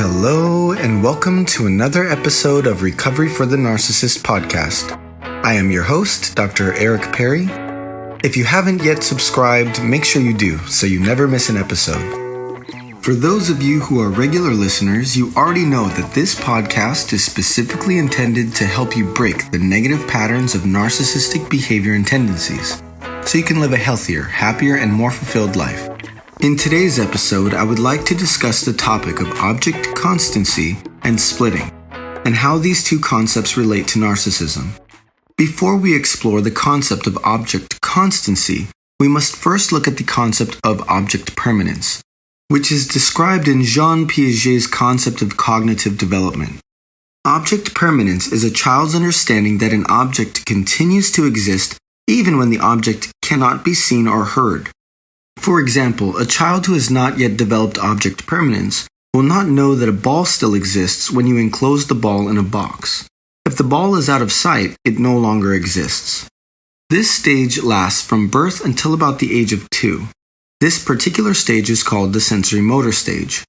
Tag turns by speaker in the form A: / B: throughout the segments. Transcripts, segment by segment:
A: Hello, and welcome to another episode of Recovery for the Narcissist podcast. I am your host, Dr. Eric Perry. If you haven't yet subscribed, make sure you do so you never miss an episode. For those of you who are regular listeners, you already know that this podcast is specifically intended to help you break the negative patterns of narcissistic behavior and tendencies, so you can live a healthier, happier, and more fulfilled life. In today's episode, I would like to discuss the topic of object constancy and splitting, and how these two concepts relate to narcissism. Before we explore the concept of object constancy, we must first look at the concept of object permanence, which is described in Jean Piaget's concept of cognitive development. Object permanence is a child's understanding that an object continues to exist even when the object cannot be seen or heard. For example, a child who has not yet developed object permanence will not know that a ball still exists when you enclose the ball in a box. If the ball is out of sight, it no longer exists. This stage lasts from birth until about the age of 2. This particular stage is called the sensory motor stage.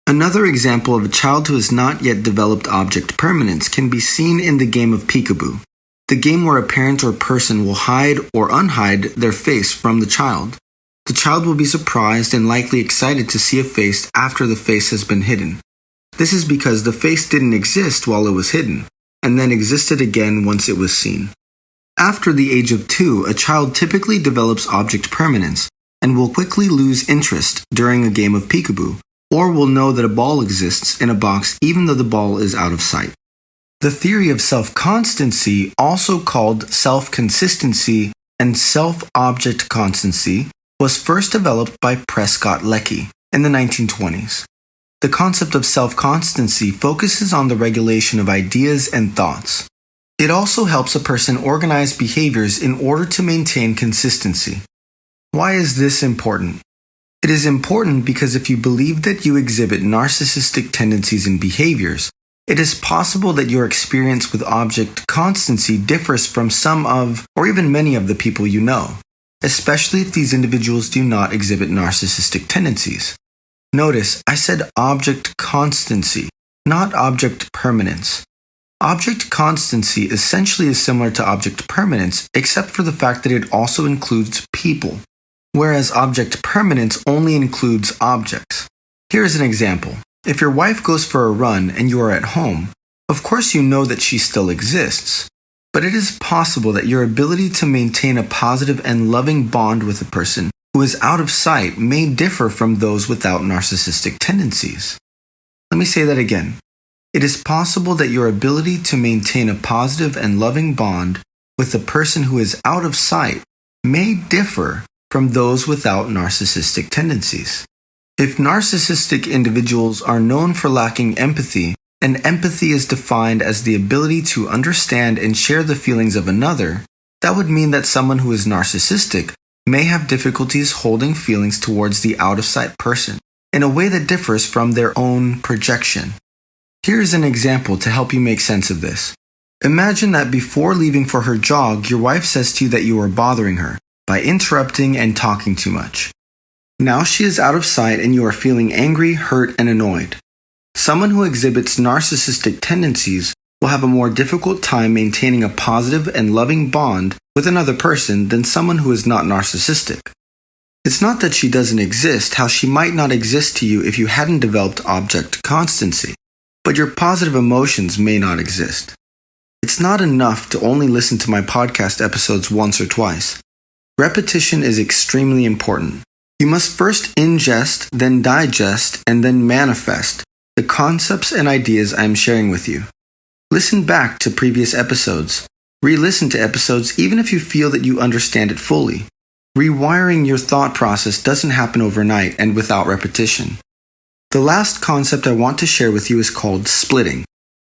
A: Another example of a child who has not yet developed object permanence can be seen in the game of peekaboo, the game where a parent or person will hide or unhide their face from the child. The child will be surprised and likely excited to see a face after the face has been hidden. This is because the face didn't exist while it was hidden, and then existed again once it was seen. After the age of 2, a child typically develops object permanence and will quickly lose interest during a game of peekaboo, or will know that a ball exists in a box even though the ball is out of sight. The theory of self-constancy, also called self-consistency and self-object constancy, was first developed by Prescott Leckey in the 1920s. The concept of self-constancy focuses on the regulation of ideas and thoughts. It also helps a person organize behaviors in order to maintain consistency. Why is this important? It is important because if you believe that you exhibit narcissistic tendencies and behaviors, it is possible that your experience with object constancy differs from some of, or even many of the people you know, especially if these individuals do not exhibit narcissistic tendencies. Notice, I said object constancy, not object permanence. Object constancy essentially is similar to object permanence, except for the fact that it also includes people, whereas object permanence only includes objects. Here is an example. If your wife goes for a run and you are at home, of course you know that she still exists. But it is possible that your ability to maintain a positive and loving bond with a person who is out of sight may differ from those without narcissistic tendencies. Let me say that again. It is possible that your ability to maintain a positive and loving bond with a person who is out of sight may differ from those without narcissistic tendencies. If narcissistic individuals are known for lacking empathy, and empathy is defined as the ability to understand and share the feelings of another, that would mean that someone who is narcissistic may have difficulties holding feelings towards the out-of-sight person in a way that differs from their own projection. Here is an example to help you make sense of this. Imagine that before leaving for her jog, your wife says to you that you are bothering her by interrupting and talking too much. Now she is out of sight and you are feeling angry, hurt, and annoyed. Someone who exhibits narcissistic tendencies will have a more difficult time maintaining a positive and loving bond with another person than someone who is not narcissistic. It's not that she doesn't exist, how she might not exist to you if you hadn't developed object constancy, but your positive emotions may not exist. It's not enough to only listen to my podcast episodes once or twice. Repetition is extremely important. You must first ingest, then digest, and then manifest the concepts and ideas I am sharing with you. Listen back to previous episodes. Re-listen to episodes even if you feel that you understand it fully. Rewiring your thought process doesn't happen overnight and without repetition. The last concept I want to share with you is called splitting.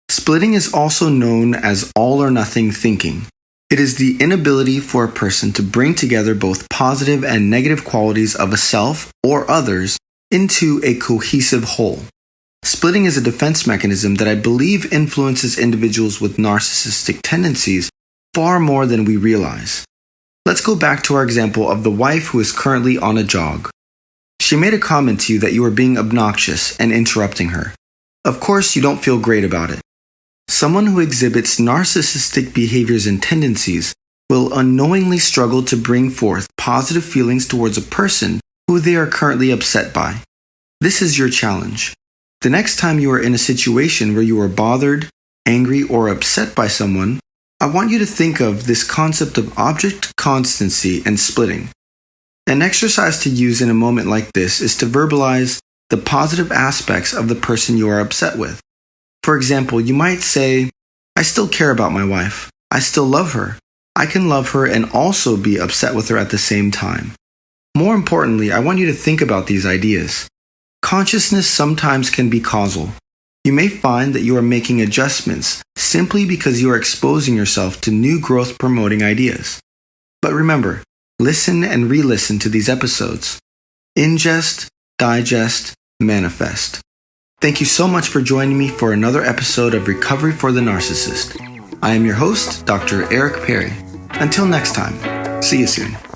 A: Splitting is also known as all or nothing thinking. It is the inability for a person to bring together both positive and negative qualities of a self or others into a cohesive whole. Splitting is a defense mechanism that I believe influences individuals with narcissistic tendencies far more than we realize. Let's go back to our example of the wife who is currently on a jog. She made a comment to you that you were being obnoxious and interrupting her. Of course, you don't feel great about it. Someone who exhibits narcissistic behaviors and tendencies will unknowingly struggle to bring forth positive feelings towards a person who they are currently upset by. This is your challenge. The next time you are in a situation where you are bothered, angry, or upset by someone, I want you to think of this concept of object constancy and splitting. An exercise to use in a moment like this is to verbalize the positive aspects of the person you are upset with. For example, you might say, "I still care about my wife. I still love her. I can love her and also be upset with her at the same time." More importantly, I want you to think about these ideas. Consciousness sometimes can be causal. You may find that you are making adjustments simply because you are exposing yourself to new growth-promoting ideas. But remember, listen and re-listen to these episodes. Ingest, digest, manifest. Thank you so much for joining me for another episode of Recovery for the Narcissist. I am your host, Dr. Eric Perry. Until next time, see you soon.